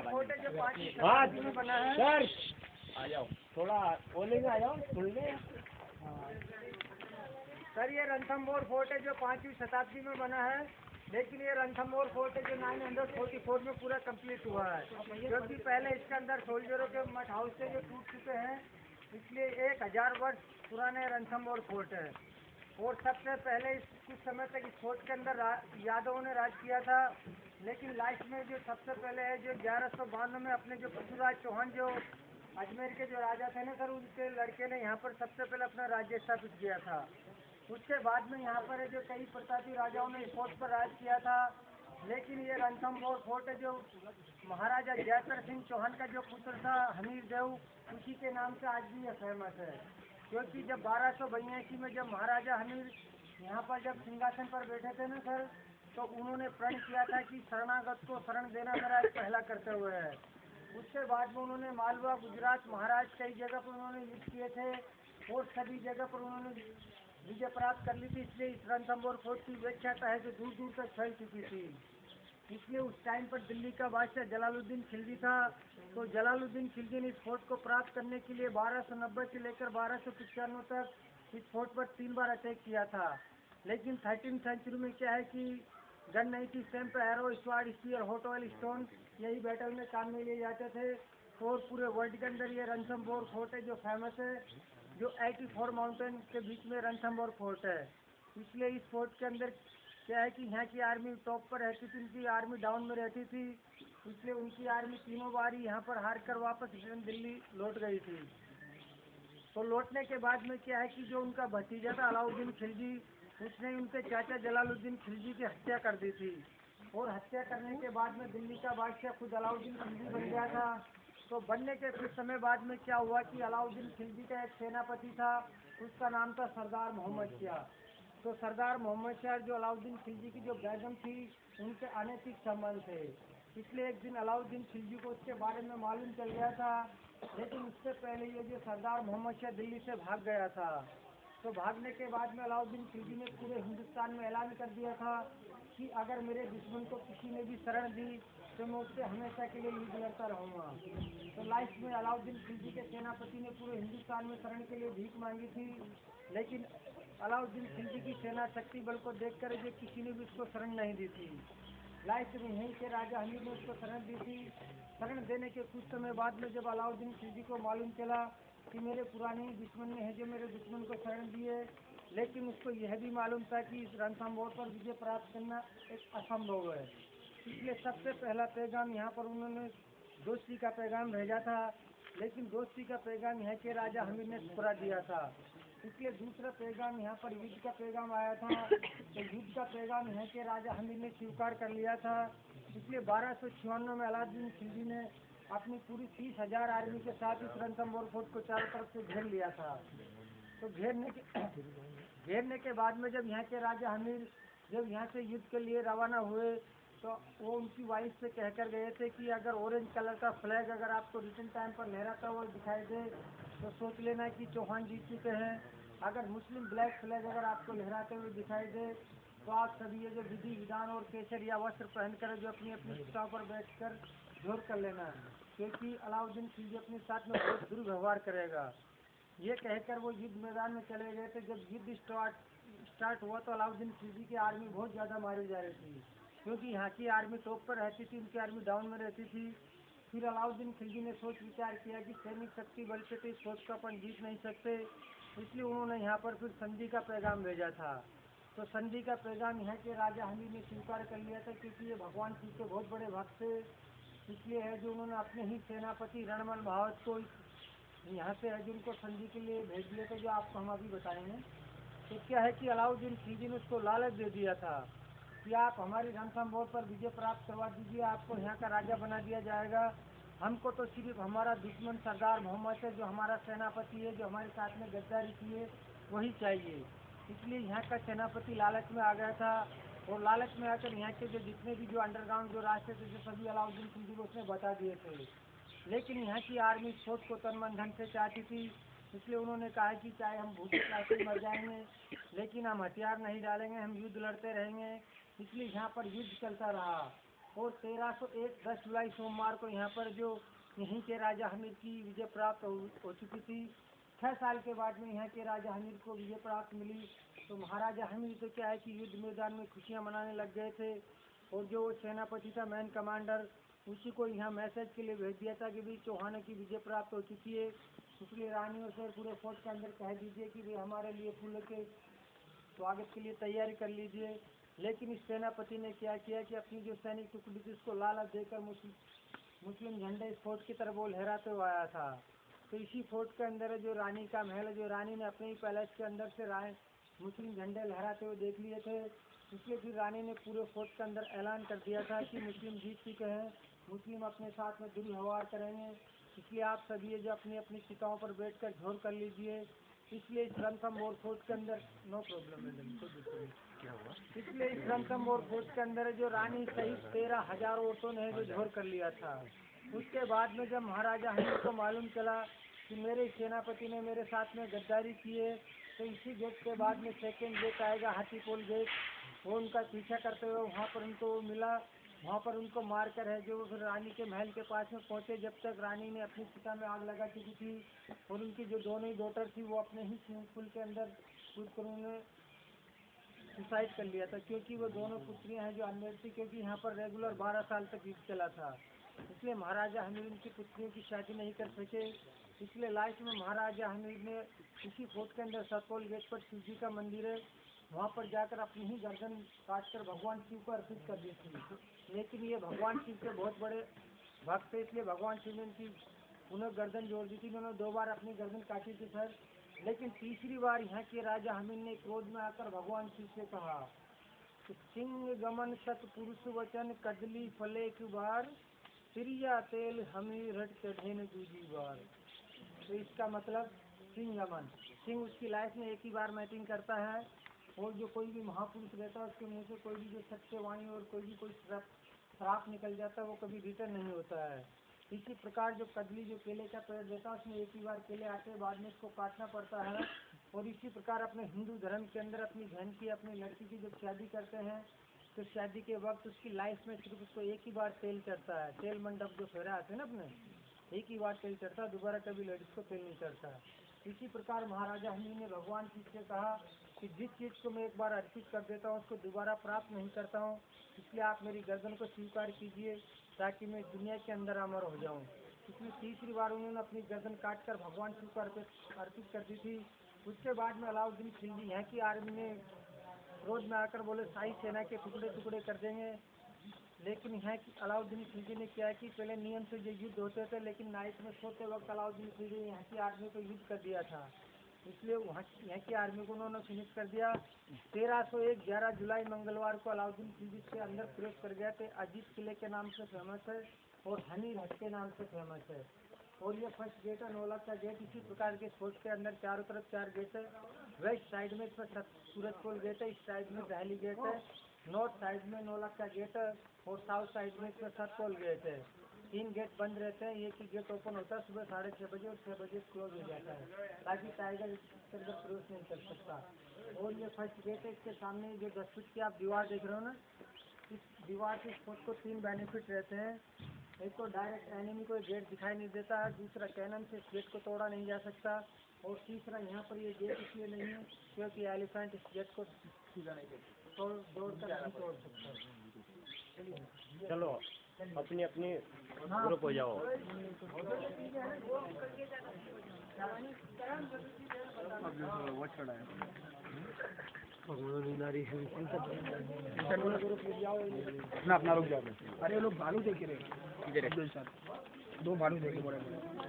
Fort है जो 5वीं शताब्दी में बना है। सर आ जाओ, थोड़ा बोले में आ जाओ, सुन ले। सर ये रणथंभौर फोर्ट है जो 5वीं शताब्दी में बना है, लेकिन ये रणथंभौर फोर्ट है जो 944 में पूरा कंप्लीट हुआ है, क्योंकि पहले इसके अंदर सोल्जरों के मठ हाउस से जो टूट चुके हैं, इसलिए 1000 वर्ष पुराने रणथंभौर फोर्ट है। और सबसे पहले कुछ समय तक इस फोर्ट के अंदर यादवों ने राज किया था, लेकिन लास्ट में जो सबसे पहले है जो 1192 में अपने जो पृथ्वीराज चौहान जो अजमेर के जो राजा थे ना सर, उनके लड़के ने यहाँ पर सबसे पहले अपना राज्य स्थापित किया था। उसके बाद में यहाँ पर है जो कई प्रतापी राजाओं ने इस फोर्ट पर राज किया था, लेकिन ये रणथंभौर फोर्ट है जो महाराजा जयकर सिंह चौहान का जो पुत्र था हमीर देव, उसी के नाम से आज भी यह फेमस है। क्योंकि जब 1282 में जब महाराजा हमीर यहाँ पर जब सिंहासन पर बैठे थे ना सर, तो उन्होंने प्रण किया था कि शरणागत को शरण देना मेरा एक पहला कर्तव्य हुए है। उसके बाद में उन्होंने मालवा, गुजरात, महाराष्ट्र कई जगह पर उन्होंने युद्ध किए थे और सभी जगह पर उन्होंने विजय प्राप्त कर ली थी। इसलिए इस रणथंभौर फोर्ट की व्याख्याता है जो दूर दूर तक फैल चुकी थी। इसलिए उस टाइम पर दिल्ली का बादशाह जलालुद्दीन खिलजी था, तो जलालुद्दीन खिलजी ने इस फोर्ट को प्राप्त करने के लिए 1290 से लेकर 1295 तक इस फोर्ट पर 3 बार अटैक किया था। लेकिन 13वीं सेंचुरी में क्या है कि गन नहीं थी, stamp, arrow, sword, spear, hot oil stone यही बैटल में काम में लिए जाते थे। और पूरे वर्ल्ड के अंदर ये रणथंभौर फोर्ट है जो फेमस है, जो 84 माउंटेन के बीच में रणथंभौर फोर्ट है। इसलिए इस फोर्ट के अंदर क्या है कि यहाँ की आर्मी टॉप पर रहती थी, उनकी आर्मी डाउन में रहती थी, इसलिए उनकी आर्मी 3 बार यहाँ पर हार कर वापस रिटर्न दिल्ली लौट गई थी। तो लौटने के बाद में क्या है कि जो उनका भतीजा था अलाउद्दीन खिलजी, उसने उनके चाचा जलालुद्दीन खिलजी की हत्या कर दी थी। और हत्या करने के बाद में दिल्ली का बादशाह खुद अलाउद्दीन खिलजी बन गया था। तो बनने के कुछ समय बाद में क्या हुआ कि अलाउद्दीन खिलजी का एक सेनापति था, उसका नाम था सरदार मोहम्मद शाह। तो सरदार मोहम्मद शाह जो अलाउद्दीन खिलजी की जो बेगम थी, उनके अनैतिक संबंध थे। इसलिए एक दिन अलाउद्दीन खिलजी को उसके बारे में मालूम चल गया था, लेकिन उससे पहले ये जो सरदार मोहम्मद शाह दिल्ली से भाग गया था। तो भागने के बाद में अलाउद्दीन खिलजी ने पूरे हिंदुस्तान में ऐलान कर दिया था कि अगर मेरे दुश्मन को किसी ने भी शरण दी तो मैं उससे हमेशा के लिए युद्ध लड़ता रहूँगा। तो लास्ट में अलाउद्दीन खिलजी के सेनापति ने पूरे हिंदुस्तान में शरण के लिए भीख मांगी थी, लेकिन अलाउद्दीन खिलजी की सेना शक्ति बल को देखकर ये किसी ने भी उसको शरण नहीं दी थी। लास्ट में यहीं के राजा हमीर ने उसको शरण दी थी। शरण देने के कुछ समय बाद में जब अलाउद्दीन खिलजी को मालूम चला कि मेरे पुराने दुश्मन ने है जो मेरे दुश्मन को शरण दिए, लेकिन उसको यह भी मालूम था कि इस रणथंभौर पर विजय प्राप्त करना एक असंभव है। इसलिए सबसे पहला पैगाम यहाँ पर उन्होंने दोस्ती का पैगाम भेजा था, लेकिन दोस्ती का पैगाम यहाँ के राजा हमीर ने ठुकरा दिया था। इसलिए दूसरा पैगाम यहाँ पर युद्ध का पैगाम आया था, तो युद्ध का पैगाम यहाँ के राजा हमीर ने स्वीकार कर लिया था। इसलिए 1256 में अलाउद्दीन खिलजी ने अपनी पूरी 30,000 आर्मी के साथ इस रणथंभौर फोर्ट को चारों तरफ से घेर लिया था। तो घेरने के बाद में जब यहाँ के राजा हमीर जब यहाँ से युद्ध के लिए रवाना हुए, तो वो उनकी वाइफ से कहकर गए थे कि अगर ऑरेंज कलर का फ्लैग अगर आपको रिटर्न टाइम पर लहराता हुआ दिखाई दे तो सोच लेना कि चौहान जीत चुके हैं। अगर मुस्लिम ब्लैक फ्लैग अगर आपको लहराते हुए दिखाई दे तो आप सभी ये जो विधि विधान और केसरिया वस्त्र पहनकर जो अपनी अपनी सीटों पर बैठकर जोर कर लेना, क्योंकि अलाउद्दीन खिलजी अपने साथ में बहुत दुर्व्यवहार करेगा। ये कहकर वो युद्ध मैदान में चले गए थे। जब युद्ध स्टार्ट हुआ तो अलाउद्दीन खिलजी की आर्मी बहुत ज़्यादा मारी जा रही थी, क्योंकि यहाँ की आर्मी टॉप पर रहती थी, उनकी आर्मी डाउन में रहती थी। फिर अलाउद्दीन खिलजी ने सोच विचार किया कि सैनिक शक्ति बल से तो इस सोच को अपन जीत नहीं सकते, इसलिए उन्होंने यहाँ पर फिर संधि का पैगाम भेजा था। तो संधि का पैगाम यहाँ के राजा हमीर ने स्वीकार कर लिया था, क्योंकि ये भगवान शिव के बहुत बड़े भक्त थे। इसलिए है जो उन्होंने अपने ही सेनापति रणमल महावत को यहाँ से है जो उनको संधि के लिए भेज दिया था, जो आपको हम अभी बताएंगे। तो क्या है कि अलाउद्दीन खिलजी ने उसको लालच दे दिया था कि आप हमारी रणथंभौर पर विजय प्राप्त करवा दीजिए, आपको यहाँ का राजा बना दिया जाएगा। हमको तो सिर्फ हमारा दुश्मन सरदार मोहम्मद है, जो हमारा सेनापति है, जो हमारे साथ में गद्दारी की है, वही चाहिए। इसलिए यहाँ का सेनापति लालच में आ गया था, और लालच में आकर यहाँ के जो जितने भी जो अंडरग्राउंड जो रास्ते थे जो सभी अलाउद्दीन खिलजी को उसने बता दिए थे। लेकिन यहाँ की आर्मी सोच को तन मन धन से चाहती थी, इसलिए उन्होंने कहा कि चाहे हम भूखे प्यासे मर जाएंगे, लेकिन हम हथियार नहीं डालेंगे, हम युद्ध लड़ते रहेंगे। इसलिए यहाँ पर युद्ध चलता रहा। और 1301 10 जुलाई सोमवार को यहाँ पर जो यहीं के राजा हमीर की विजय प्राप्त हो चुकी थी। 6 साल के बाद में यहाँ के राजा हमीर को विजय प्राप्त मिली। तो महाराजा हमीर तो क्या है कि युद्ध मैदान में खुशियाँ मनाने लग गए थे, और जो सेनापति था मैन कमांडर, उसी को यहाँ मैसेज के लिए भेज दिया था कि भाई चौहानों की विजय प्राप्त हो चुकी है, इसलिए रानियों से पूरे फोर्ट के अंदर कह दीजिए कि भाई हमारे लिए फूलों के स्वागत के लिए तैयारी कर लीजिए। लेकिन इस सेनापति ने क्या किया कि अपनी जो सैनिक टुकड़ी थी उसको लालच देकर मुस्लिम झंडे इस फोर्ट की तरफ वो लहराते हुए आया था। तो इसी फोर्ट के अंदर जो रानी का महल है, जो रानी ने अपने ही पैलेस के अंदर से मुस्लिम झंडे लहराते हुए देख लिए थे, इसलिए फिर रानी ने पूरे फोर्ट के अंदर ऐलान कर दिया था कि मुस्लिम जीत चुके हैं, मुस्लिम अपने साथ में दुर्व्यवहार करेंगे, इसलिए आप सभी ये जो अपनी अपनी चिताओं पर बैठकर झोर कर लीजिए। इसलिए इस रणथंभौर फोर्ट के अंदर नो प्रॉब्लम है। क्या हुआ? इसलिए इस रणथंभौर फोर्ट के अंदर जो रानी सहित 13,000 औरतों ने जो झोर कर लिया था। उसके बाद में जब महाराजा हमीर को मालूम चला कि मेरे सेनापति ने मेरे साथ में गद्दारी की है, तो इसी गेट के बाद में सेकेंड गेट आएगा, हाथीपोल गेट, वो उनका पीछा करते हुए वहाँ पर उनको मिला। वहाँ पर उनको मार कर है जो फिर रानी के महल के पास में पहुँचे, जब तक रानी ने अपनी चिता में आग लगा चुकी थी, और उनकी जो दोनों ही डॉटर थी वो अपने ही स्विमिंग पूल के अंदर कूद कर उन्होंने सुसाइड कर लिया था, क्योंकि वो दोनों पुत्रियां हैं जो अनमेरिड थी, क्योंकि यहाँ पर रेगुलर 12 साल तक युद्ध चला था, इसलिए महाराजा हमीर उनकी पुत्रियों की शादी नहीं कर सके। इसलिए लास्ट में महाराजा हमीर ने इसी फोर्ट के अंदर सतपोल गेट पर शिव जी का मंदिर है, वहाँ पर जाकर अपनी ही गर्दन काटकर भगवान शिव को अर्पित कर दी थी। लेकिन ये भगवान शिव के बहुत बड़े भक्त थे, इसलिए भगवान शिव ने उनकी पुनः गर्दन जोड़ दी थी। उन्होंने 2 बार अपनी गर्दन काटी थी सर, लेकिन तीसरी बार यहाँ के राजा हमीर ने क्रोध में आकर भगवान शिव से कहा कि सिंह गमन सतपुरुष वचन कदली फले की बार, सिरिया तेल हमीर हट चढ़े न दूजी बार। तो इसका मतलब सिंह गमन, सिंह उसकी लाइफ में एक ही बार मैटिंग करता है, और जो कोई भी महापुरुष रहता है उसके मुंह से कोई भी जो सत्य वाणी और कोई श्राप निकल जाता है वो कभी रिटर्न नहीं होता है। इसी प्रकार जो कदली जो केले का पेड़ देता है उसमें एक ही बार केले आते हैं, बाद में इसको काटना पड़ता है। और इसी प्रकार अपने हिंदू धर्म के अंदर अपनी बहन की अपनी लड़की की जब शादी करते हैं तो शादी के वक्त उसकी लाइफ में सिर्फ उसको एक ही बार तेल चढ़ता है। तेल मंडप जो फेरा आते हैं ना अपने, एक ही बार तेल चढ़ता है, दोबारा कभी लड़की को तेल नहीं चढ़ता। इसी प्रकार महाराजा हमीर ने भगवान शिव से कहा कि जिस चीज़ को मैं एक बार अर्पित कर देता हूँ उसको दोबारा प्राप्त नहीं करता हूँ, इसलिए आप मेरी गर्दन को स्वीकार कीजिए ताकि मैं दुनिया के अंदर अमर हो जाऊँ। इसलिए तीसरी बार उन्होंने अपनी गर्दन काट कर भगवान शिव को अर्पित कर दी थी। उसके बाद में अलाउद्दीन खिलजी यहाँ की आर्मी ने क्रोध में आकर बोले शाही सेना के टुकड़े टुकड़े कर देंगे। लेकिन यहाँ की अलाउद्दीन खिलजी ने क्या कि पहले नियम से जो युद्ध होते थे, लेकिन नाइट में सोते वक्त अलाउद्दीन खिलजी ने यहाँ की आर्मी को युद्ध कर दिया था, इसलिए यहाँ की आर्मी को उन्होंने फिनिश कर दिया। 1301 11 जुलाई मंगलवार को अलाउद्दीन खिलजी के अंदर प्रवेश कर गए थे। अजीत किले के नाम से फेमस है और हनी हट के नाम से फेमस है। और ये फर्स्ट गेट है नौलख का गेट। इसी प्रकार के फोर्ट के अंदर चारों तरफ 4 गेट है। वेस्ट साइड में इसमें सूरजपोल गेट है, इस साइड में दहली गेट है, नॉर्थ साइड में नौलख का गेट है, और साउथ साइड में इसमें सतपोल गेट है। 3 गेट बंद रहते हैं, एक ही गेट ओपन होता है सुबह 6:30 बजे और 6 बजे क्लोज हो जाता है, ताकि टाइगर इसके अंदर प्रवेश नहीं कर सकता। और ये फर्स्ट गेट है, इसके सामने जो 10 फीट की आप दीवार देख रहे हो ना, इस दीवार से फोर्ट को 3 बेनिफिट रहते हैं। एक तो डायरेक्ट एनिमी को गेट दिखाई नहीं देता है, दूसरा कैनन से इस गेट को तोड़ा नहीं जा सकता, और तीसरा यहाँ पर ये गेट इसलिए नहीं है क्योंकि एलिफेंट इस गेट को तोड़ कर नहीं तोड़ सकता। चलो अपनी अपनी ग्रुप हो जाओ। अपना रुक जाओ। अरे लोग भालू देख रहे हैं, 2 भालू देखे बड़े बड़े।